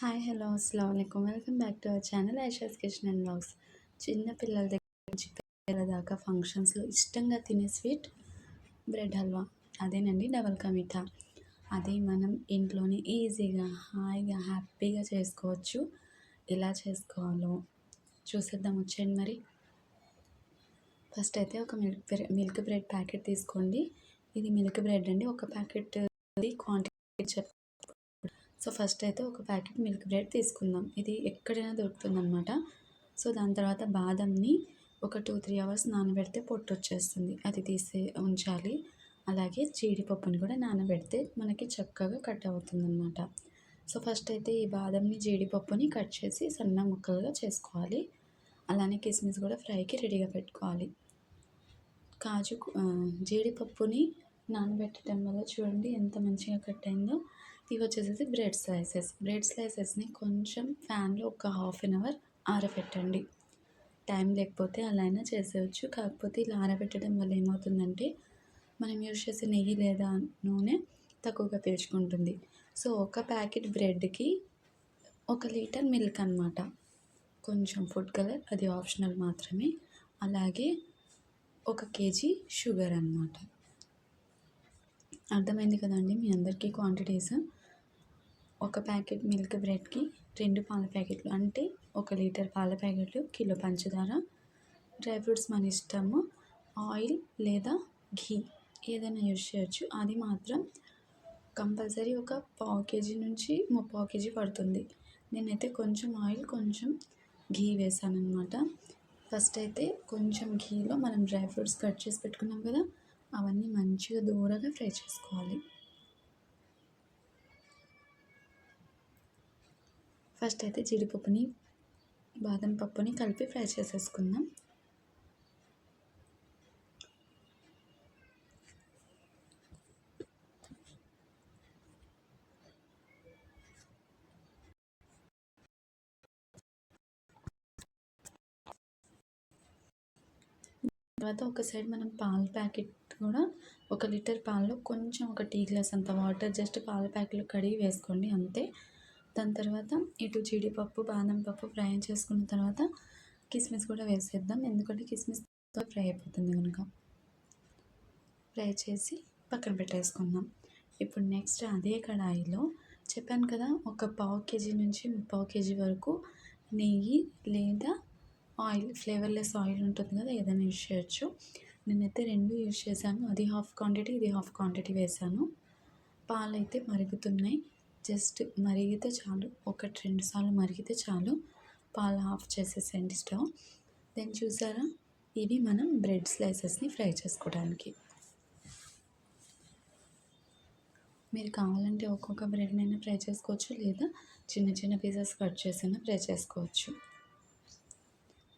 Hi hello అస్సలాముఅలైకుం welcome back to our channel Aisha's kitchen and vlogs. చిన్న పిల్లల దగ్గర నుంచి పెద్దల దాకా ఫంక్షన్స్లో ఇష్టంగా తినే స్వీట్ బ్రెడ్ హల్వా, అదేనండి డబల్ కా మీఠా. అది మనం ఇంట్లోనే ఈజీగా హాయిగా హ్యాపీగా చేసుకోవచ్చు. ఎలా చేసుకోవాలో చూసేద్దాం వచ్చేయండి. మరి ఫస్ట్ అయితే ఒక మిల్క్ బ్రెడ్ ప్యాకెట్ తీసుకోండి. ఇది మిల్క్ బ్రెడ్ అండి, ఒక ప్యాకెట్ క్వాంటిటీ. సో ఫస్ట్ అయితే ఒక ప్యాకెట్ మిల్క్ బ్రెడ్ తీసుకుందాం. ఇది ఎక్కడైనా దొరుకుతుందన్నమాట. సో దాని తర్వాత బాదంని ఒక 2-3 అవర్స్ నానబెడితే పొట్టు వచ్చేస్తుంది, అది తీసి ఉంచాలి. అలాగే జీడిపప్పుని కూడా నానబెడితే మనకి చక్కగా కట్ అవుతుందన్నమాట. సో ఫస్ట్ అయితే ఈ బాదంని జీడిపప్పుని కట్ చేసి సన్న ముక్కలుగా చేసుకోవాలి. అలానే కిస్మిస్ కూడా ఫ్రైకి రెడీగా పెట్టుకోవాలి. జీడిపప్పుని నానబెట్టడం వల్ల చూడండి ఎంత మంచిగా కట్ అయిందో. ఇవి వచ్చేసి బ్రెడ్ స్లైసెస్ని కొంచెం ఫ్యాన్లో ఒక హాఫ్ అన్ అవర్ ఆరబెట్టండి. టైం లేకపోతే అలా అయినా చేసేయచ్చు. కాకపోతే ఇలా ఆరబెట్టడం వల్ల ఏమవుతుందంటే మనం యూజ్ చేసే నెయ్యి లేదా నూనె తక్కువగా పీల్చుకుంటుంది. సో ఒక ప్యాకెట్ బ్రెడ్కి 1 లీటర్ మిల్క్ అన్నమాట. కొంచెం ఫుడ్ కలర్, అది ఆప్షనల్ మాత్రమే. అలాగే 1 కేజీ షుగర్ అన్నమాట. అర్థమైంది కదండి మీ అందరికీ క్వాంటిటీస్. ఒక ప్యాకెట్ మిల్క్ బ్రెడ్కి 2 పాల ప్యాకెట్లు, అంటే 1 లీటర్ పాల ప్యాకెట్లు, కిలో పంచదార, డ్రై ఫ్రూట్స్ మన ఇష్టము, ఆయిల్ లేదా ఘీ ఏదైనా యూజ్ చేయొచ్చు. అది మాత్రం కంపల్సరీ ఒక 1/2 కేజీ నుంచి 3/4 కేజీ పడుతుంది. నేనైతే కొంచెం ఆయిల్ కొంచెం ఘీ వేసాను అనమాట. ఫస్ట్ అయితే కొంచెం ఘీలో మనం డ్రై ఫ్రూట్స్ కట్ చేసి పెట్టుకున్నాం కదా, అవన్నీ మంచిగా దూరగా ఫ్రై చేసుకోవాలి. ఫస్ట్ అయితే జీడిపప్పుని బాదం పప్పుని కలిపి ఫ్రై చేసేసుకుందాం. తర్వాత ఒక సైడ్ మనం పాల ప్యాకెట్ కూడా 1 లీటర్ పాలలో కొంచెం 1 టీ గ్లాస్ అంత వాటర్, జస్ట్ పాల ప్యాకెట్లు కడిగి వేసుకోండి అంతే. దాని తర్వాత ఇటు జీడిపప్పు బాదం పప్పు ఫ్రై చేసుకున్న తర్వాత కిస్మిస్ కూడా వేసేద్దాం, ఎందుకంటే కిస్మిస్తో ఫ్రై అయిపోతుంది కనుక. ఫ్రై చేసి పక్కన పెట్టేసుకుందాం. ఇప్పుడు నెక్స్ట్ అదే కడాయిలో చెప్పాను కదా, ఒక 1/2 కేజీ నుంచి 3/4 కేజీ వరకు నెయ్యి లేదా ఆయిల్, ఫ్లేవర్లెస్ ఆయిల్ ఉంటుంది కదా, ఏదైనా యూజ్ చేయొచ్చు. నేనైతే 2 యూజ్ చేశాను. అది హాఫ్ క్వాంటిటీ, ఇది హాఫ్ క్వాంటిటీ వేసాను. పాలు అయితే మరుగుతున్నాయి, జస్ట్ మరిగితే చాలు, 1-2 సార్లు మరిగితే చాలు. పాలు ఆఫ్ చేసేసేయండి స్టవ్. దెన్ చూసారా, ఇవి మనం బ్రెడ్ స్లైసెస్ని ఫ్రై చేసుకోవడానికి. మీరు కావాలంటే ఒక్కొక్క బ్రెడ్నైనా ఫ్రై చేసుకోవచ్చు, లేదా చిన్న చిన్న పీసెస్ కట్ చేసైనా ఫ్రై చేసుకోవచ్చు.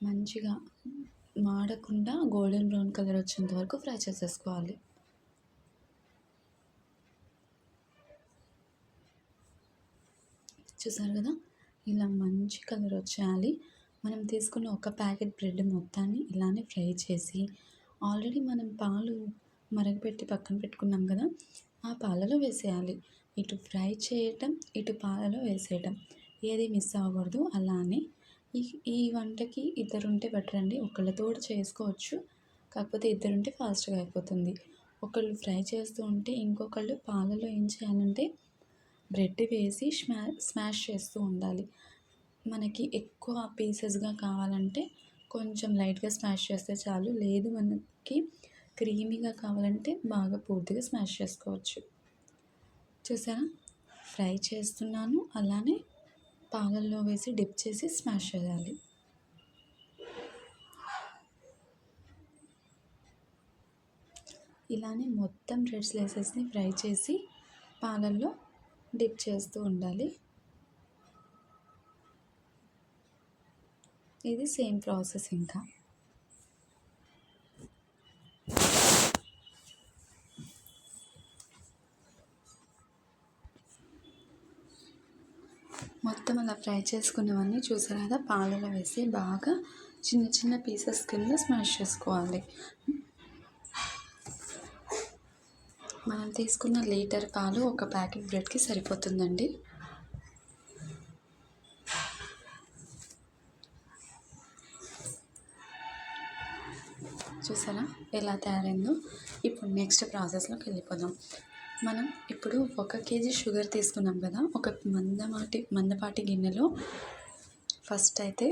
మంచిగా మాడకుండా గోల్డెన్ బ్రౌన్ కలర్ వచ్చేంత వరకు ఫ్రై చేసేసుకోవాలి. చూసారు కదా, ఇలా మంచి కలర్ వచ్చేయాలి. మనం తీసుకున్న ఒక ప్యాకెట్ బ్రెడ్ మొత్తాన్ని ఇలానే ఫ్రై చేసి, ఆల్రెడీ మనం పాలు మరగపెట్టి పక్కన పెట్టుకున్నాం కదా, ఆ పాలలో వేసేయాలి. ఇటు ఫ్రై చేయటం, ఇటు పాలలో వేసేయటం, ఏది మిస్ అవ్వకూడదు. అలానే ఈ వంటకి 2 ఉంటే బెటర్ అండి. ఒకళ్ళతో కూడా చేసుకోవచ్చు, కాకపోతే 2 ఉంటే ఫాస్ట్గా అయిపోతుంది. ఒకళ్ళు ఫ్రై చేస్తూ ఉంటే ఇంకొకళ్ళు పాలలో ఏం చేయాలంటే బ్రెడ్ వేసి స్మాష్ చేస్తూ ఉండాలి. మనకి ఎక్కువ పీసెస్గా కావాలంటే కొంచెం లైట్గా స్మాష్ చేస్తే చాలు, లేదు మనకి క్రీమీగా కావాలంటే బాగా పూర్తిగా స్మాష్ చేసుకోవచ్చు. చూసారా, ఫ్రై చేస్తున్నాను, అలానే పాలల్లో వేసి డిప్ చేసి స్మాష్ చేయాలి. ఇలానే మొత్తం బ్రెడ్ స్లైసెస్ని ఫ్రై చేసి పాలల్లో డిప్ చేస్తూ ఉండాలి. ఇది సేమ్ ప్రాసెస్. ఇంకా మొత్తం అలా ఫ్రై చేసుకున్నవన్నీ చూసారు కదా, పాలలో వేసి బాగా చిన్న చిన్న పీసెస్ కింద స్మాష్ చేసుకోవాలి. మనం తీసుకున్న లీటర్ పాలు ఒక ప్యాకెట్ బ్రెడ్కి సరిపోతుందండి. చూసారా ఎలా తయారైందో. ఇప్పుడు నెక్స్ట్ ప్రాసెస్లోకి వెళ్ళిపోదాం. మనం ఇప్పుడు 1 కేజీ షుగర్ తీసుకున్నాం కదా, ఒక మందపాటి గిన్నెలో ఫస్ట్ అయితే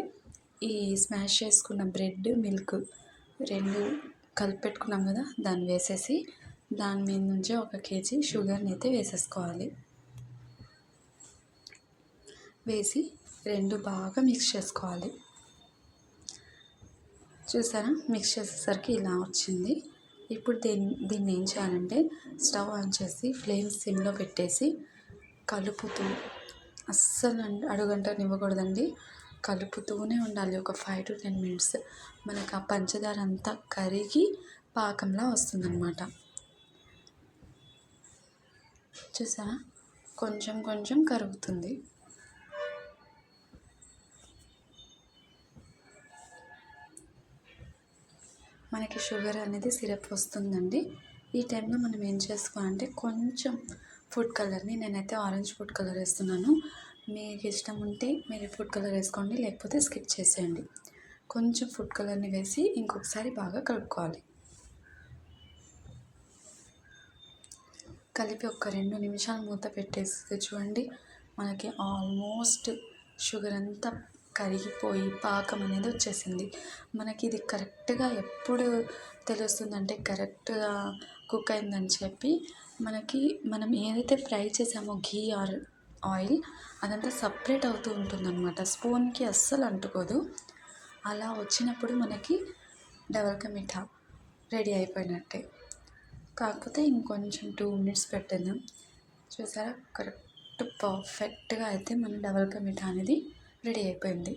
ఈ స్మాష్ చేసుకున్న బ్రెడ్, మిల్క్ 2 కలిపి పెట్టుకున్నాం కదా, దాన్ని వేసేసి దాని మీద నుంచి 1 కేజీ షుగర్ని అయితే వేసేసుకోవాలి. వేసి 2 బాగా మిక్స్ చేసుకోవాలి. చూసారా, మిక్స్ చేసేసరికి ఇలా వచ్చింది. ఇప్పుడు దీన్ని ఏం చేయాలంటే స్టవ్ ఆన్ చేసి ఫ్లేమ్ సిమ్లో పెట్టేసి కలుపుతూ, అస్సలు అడుగంటనివ్వకూడదండి, కలుపుతూనే ఉండాలి. ఒక 5 to 10 minutes మనకు ఆ పంచదార అంతా కరిగి పాకంలా వస్తుందన్నమాట. చూసారా, కొంచెం కొంచెం కరుగుతుంది. మనకి షుగర్ అనేది సిరప్ వస్తుందండి. ఈ టైంలో మనం ఏం చేసుకోవాలంటే కొంచెం ఫుడ్ కలర్ని, నేనైతే ఆరెంజ్ ఫుడ్ కలర్ వేస్తున్నాను. మీకు ఇష్టం ఉంటే మీరు ఫుడ్ కలర్ వేసుకోండి, లేకపోతే స్కిప్ చేసేయండి. కొంచెం ఫుడ్ కలర్ని వేసి ఇంకొకసారి బాగా కలుపుకోవాలి. కలిపి ఒక 2 నిమిషాలు మూత పెట్టేస్తే చూడండి, మనకి ఆల్మోస్ట్ షుగర్ అంతా కరిగిపోయి పాకం అనేది వచ్చేసింది. మనకి ఇది కరెక్ట్గా ఎప్పుడు తెలుస్తుందంటే కరెక్ట్గా కుక్ అయిందని చెప్పి, మనం ఏదైతే ఫ్రై చేసామో ఘీ ఆర్ ఆయిల్ అదంతా సపరేట్ అవుతూ ఉంటుందన్నమాట. స్పూన్కి అస్సలు అంటుకోదు. అలా వచ్చినప్పుడు మనకి డబల్ కా మీఠా రెడీ అయిపోయినట్టే. కాకపోతే ఇంకొంచెం 2 minutes పెట్టేద్దాం. చూసారా, కరెక్ట్ పర్ఫెక్ట్గా అయితే మన డబల్ కా మీఠా అనేది రెడీ అయిపోయింది.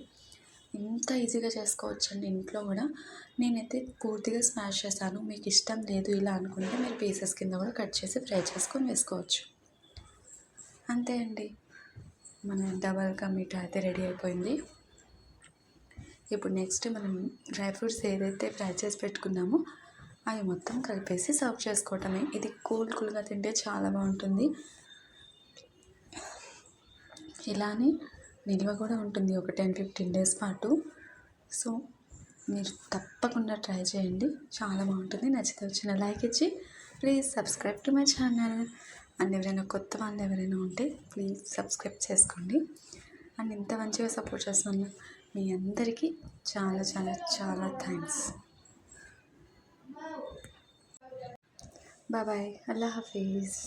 ఇంత ఈజీగా చేసుకోవచ్చండి ఇంట్లో కూడా. నేనైతే పూర్తిగా స్మాష్ చేశాను. మీకు ఇష్టం లేదు ఇలా అనుకుంటే మీరు పీసెస్ కింద కూడా కట్ చేసి ఫ్రై చేసుకొని వేసుకోవచ్చు. అంతే అండి, మన డబల్ కా మీఠా అయితే రెడీ అయిపోయింది. ఇప్పుడు నెక్స్ట్ మనం డ్రై ఫ్రూట్స్ ఏదైతే ఫ్రై చేసి పెట్టుకున్నామో అవి మొత్తం కలిపేసి సర్వ్ చేసుకోవటమే. ఇది కూల్గా తింటే చాలా బాగుంటుంది. ఇలానే నిల్వ కూడా ఉంటుంది ఒక 10-15 days పాటు. సో మీరు తప్పకుండా ట్రై చేయండి, చాలా బాగుంటుంది. నచ్చితే వచ్చిన లైక్ ఇచ్చి please subscribe to my channel. And ఎవరైనా కొత్త వాళ్ళు ఎవరైనా ఉంటే ప్లీజ్ సబ్స్క్రైబ్ చేసుకోండి. అండ్ ఇంత మంచిగా సపోర్ట్ చేస్తున్న మీ అందరికీ చాలా చాలా చాలా థ్యాంక్స్. బాయ్ బాయ్, అల్లా హాఫీజ్.